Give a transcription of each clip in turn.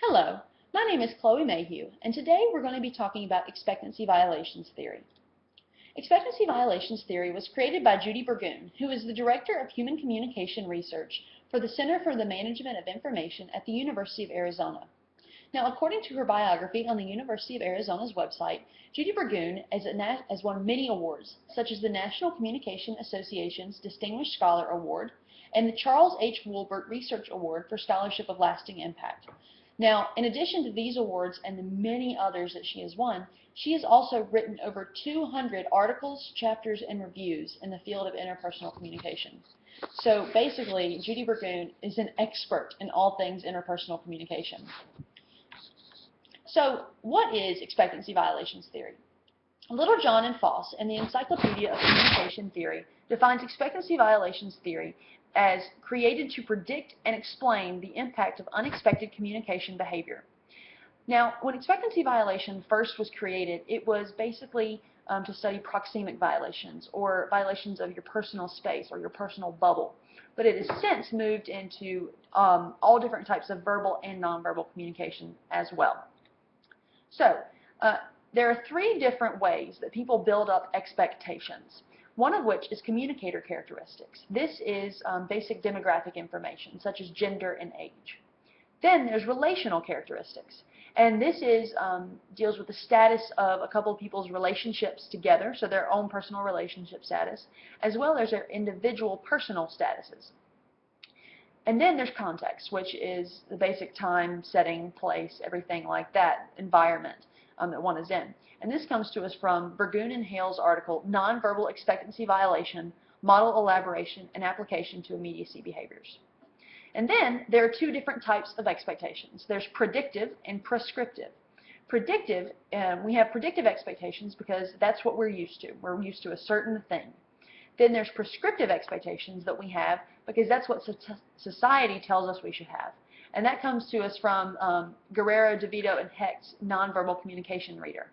Hello, my name is Chloe Mayhew, and today we're going to be talking about expectancy violations theory. Expectancy violations theory was created by Judy Burgoon, who is the Director of Human Communication Research for the Center for the Management of Information at the University of Arizona. Now, according to her biography on the University of Arizona's website, Judy Burgoon has won many awards, such as the National Communication Association's Distinguished Scholar Award and the Charles H. Woolbert Research Award for Scholarship of Lasting Impact. Now, in addition to these awards and the many others that she has won, she has also written over 200 articles, chapters, and reviews in the field of interpersonal communication. So basically, Judy Burgoon is an expert in all things interpersonal communication. So what is expectancy violations theory? Littlejohn and Foss in the Encyclopedia of Communication Theory defines expectancy violations theory as created to predict and explain the impact of unexpected communication behavior. Now, when expectancy violation first was created, it was basically to study proxemic violations or violations of your personal space or your personal bubble. But it has since moved into all different types of verbal and nonverbal communication as well. So, there are three different ways that people build up expectations, one of which is communicator characteristics. This is basic demographic information, such as gender and age. Then there's relational characteristics, and this is deals with the status of a couple of people's relationships together, so their own personal relationship status, as well as their individual personal statuses. And then there's context, which is the basic time, setting, place, everything like that, environment that one is in. And this comes to us from Burgoon and Hale's article, Nonverbal Expectancy Violation, Model Elaboration and Application to Immediacy Behaviors. And then there are two different types of expectations. There's predictive and prescriptive. Predictive, we have predictive expectations because that's what we're used to. We're used to a certain thing. Then there's prescriptive expectations that we have because that's what society tells us we should have. And that comes to us from Guerrero, DeVito, and Hecht's nonverbal communication reader.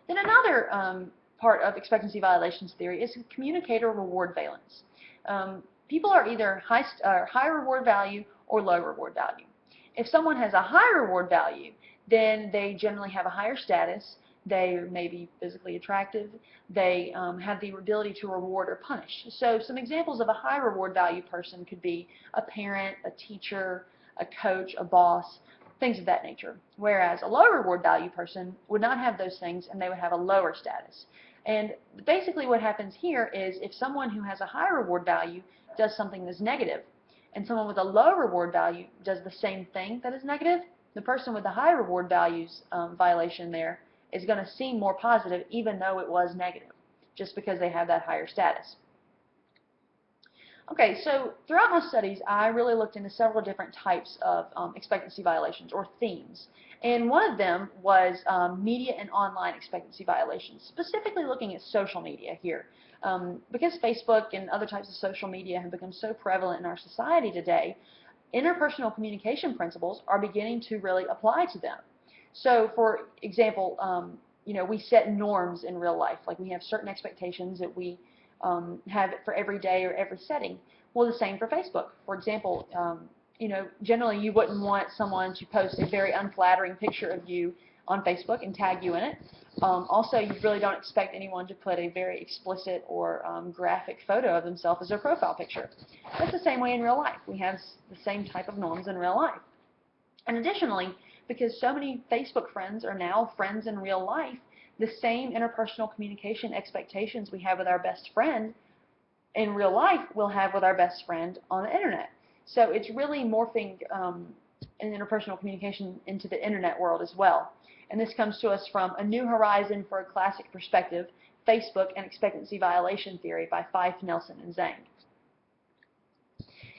Then another part of expectancy violations theory is communicator reward valence. People are either high reward value or low reward value. If someone has a high reward value, then they generally have a higher status. They may be physically attractive. They have the ability to reward or punish. So some examples of a high reward value person could be a parent, a teacher, a coach, a boss, things of that nature. Whereas a low reward value person would not have those things and they would have a lower status. And basically what happens here is if someone who has a high reward value does something that's negative and someone with a low reward value does the same thing that is negative, the person with the high reward values violation there is going to seem more positive even though it was negative, just because they have that higher status. Okay, so throughout my studies, I really looked into several different types of expectancy violations or themes. And one of them was media and online expectancy violations, specifically looking at social media here. Because Facebook and other types of social media have become so prevalent in our society today, interpersonal communication principles are beginning to really apply to them. So, for example, we set norms in real life. Like we have certain expectations that we have for every day or every setting. Well, the same for Facebook. For example, generally you wouldn't want someone to post a very unflattering picture of you on Facebook and tag you in it. Also, you really don't expect anyone to put a very explicit or graphic photo of themselves as their profile picture. That's the same way in real life. We have the same type of norms in real life. And additionally, because so many Facebook friends are now friends in real life, the same interpersonal communication expectations we have with our best friend in real life we'll have with our best friend on the internet. So it's really morphing in interpersonal communication into the internet world as well. And this comes to us from A New Horizon for a Classic Perspective, Facebook and Expectancy Violation Theory by Fife, Nelson, and Zhang.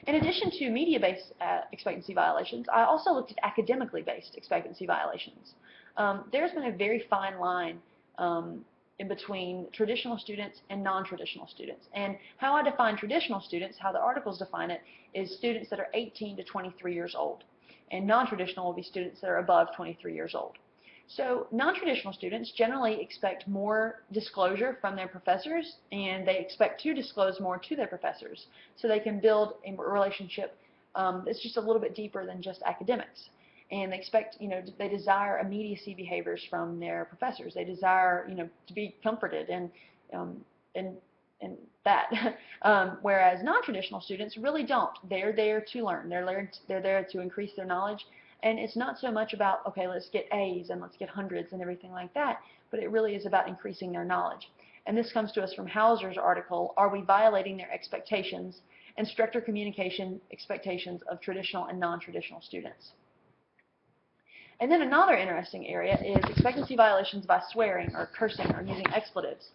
In addition to media-based expectancy violations, I also looked at academically based expectancy violations. There's been a very fine line in between traditional students and non-traditional students. And how I define traditional students, how the articles define it, is students that are 18 to 23 years old. And non-traditional will be students that are above 23 years old. So non-traditional students generally expect more disclosure from their professors, and they expect to disclose more to their professors so they can build a relationship that's just a little bit deeper than just academics. and they expect, they desire immediacy behaviors from their professors. They desire, to be comforted um, and and that. Whereas non-traditional students really don't. They're there to learn. They're there to increase their knowledge. And it's not so much about, okay, let's get A's and let's get hundreds and everything like that, but it really is about increasing their knowledge. And this comes to us from Hauser's article, Are We Violating Their Expectations? And Stricter Communication Expectations of Traditional and Non-Traditional Students. And then another interesting area is expectancy violations by swearing or cursing or using expletives.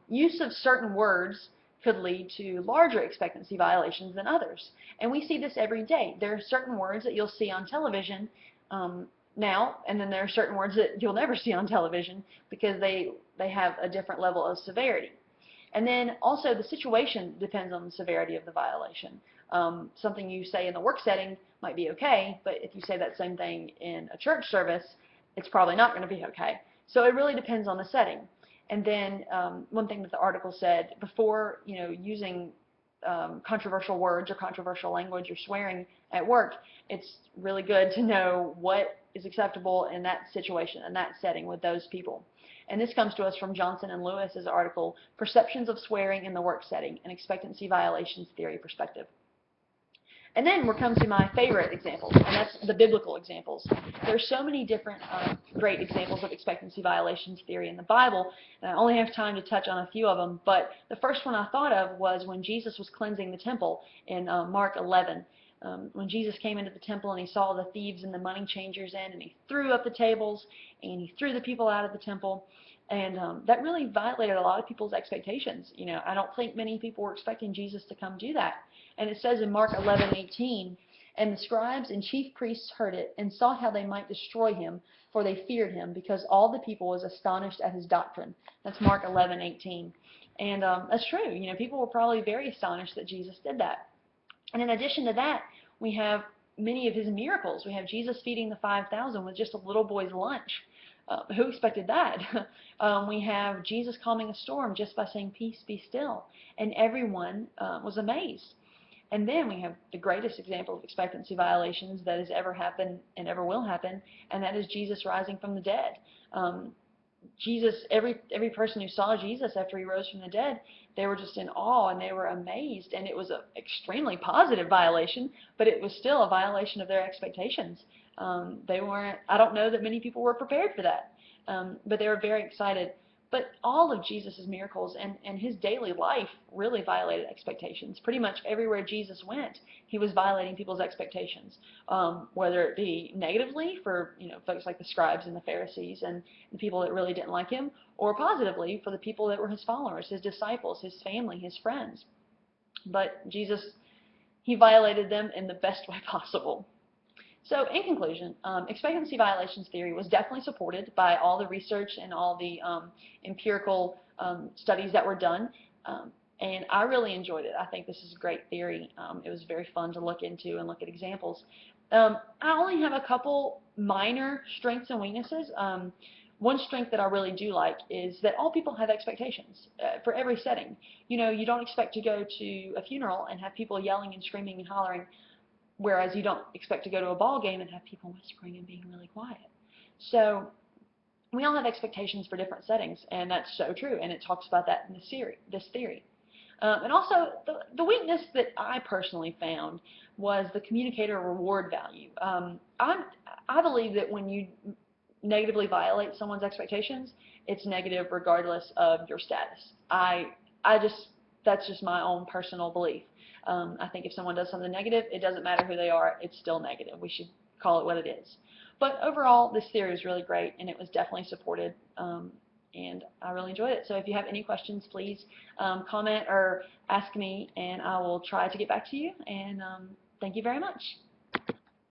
Use of certain words could lead to larger expectancy violations than others. And we see this every day. There are certain words that you'll see on television now, and then there are certain words that you'll never see on television because they have a different level of severity. And then also the situation depends on the severity of the violation. Something you say in the work setting might be okay, but if you say that same thing in a church service, it's probably not going to be okay. So it really depends on the setting. And then one thing that the article said, before using controversial words or controversial language or swearing at work, it's really good to know what is acceptable in that situation, in that setting with those people. And this comes to us from Johnson and Lewis's article, Perceptions of Swearing in the Work Setting, an Expectancy Violations Theory Perspective. And then we're come to my favorite examples, and that's the biblical examples. There are so many different great examples of expectancy violations theory in the Bible, and I only have time to touch on a few of them, but the first one I thought of was when Jesus was cleansing the temple in Mark 11. When Jesus came into the temple and he saw the thieves and the money changers in, and he threw up the tables, and he threw the people out of the temple, and that really violated a lot of people's expectations. I don't think many people were expecting Jesus to come do that. And it says in Mark 11:18, and the scribes and chief priests heard it and saw how they might destroy him, for they feared him, because all the people was astonished at his doctrine. That's Mark 11:18. And that's true. People were probably very astonished that Jesus did that. And in addition to that, we have many of his miracles. We have Jesus feeding the 5,000 with just a little boy's lunch. Who expected that? We have Jesus calming a storm just by saying, "Peace, be still." And everyone was amazed. And then we have the greatest example of expectancy violations that has ever happened and ever will happen, and that is Jesus rising from the dead. Jesus, every person who saw Jesus after he rose from the dead, they were just in awe and they were amazed, and it was an extremely positive violation, but it was still a violation of their expectations. They weren't. I don't know that many people were prepared for that, but they were very excited. But all of Jesus' miracles and his daily life really violated expectations. Pretty much everywhere Jesus went, he was violating people's expectations, whether it be negatively for folks like the scribes and the Pharisees and the people that really didn't like him, or positively for the people that were his followers, his disciples, his family, his friends. But Jesus, he violated them in the best way possible. So in conclusion, expectancy violations theory was definitely supported by all the research and all the empirical studies that were done, and I really enjoyed it. I think this is a great theory. It was very fun to look into and look at examples. I only have a couple minor strengths and weaknesses. One strength that I really do like is that all people have expectations for every setting. You don't expect to go to a funeral and have people yelling and screaming and hollering, whereas you don't expect to go to a ball game and have people whispering and being really quiet. So we all have expectations for different settings, and that's so true, and it talks about that in this theory. And also, the weakness that I personally found was the communicator reward value. I believe that when you negatively violate someone's expectations, it's negative regardless of your status. That's just my own personal belief. I think if someone does something negative, it doesn't matter who they are, it's still negative. We should call it what it is. But overall, this theory is really great, and it was definitely supported, and I really enjoyed it. So if you have any questions, please comment or ask me, and I will try to get back to you, and thank you very much.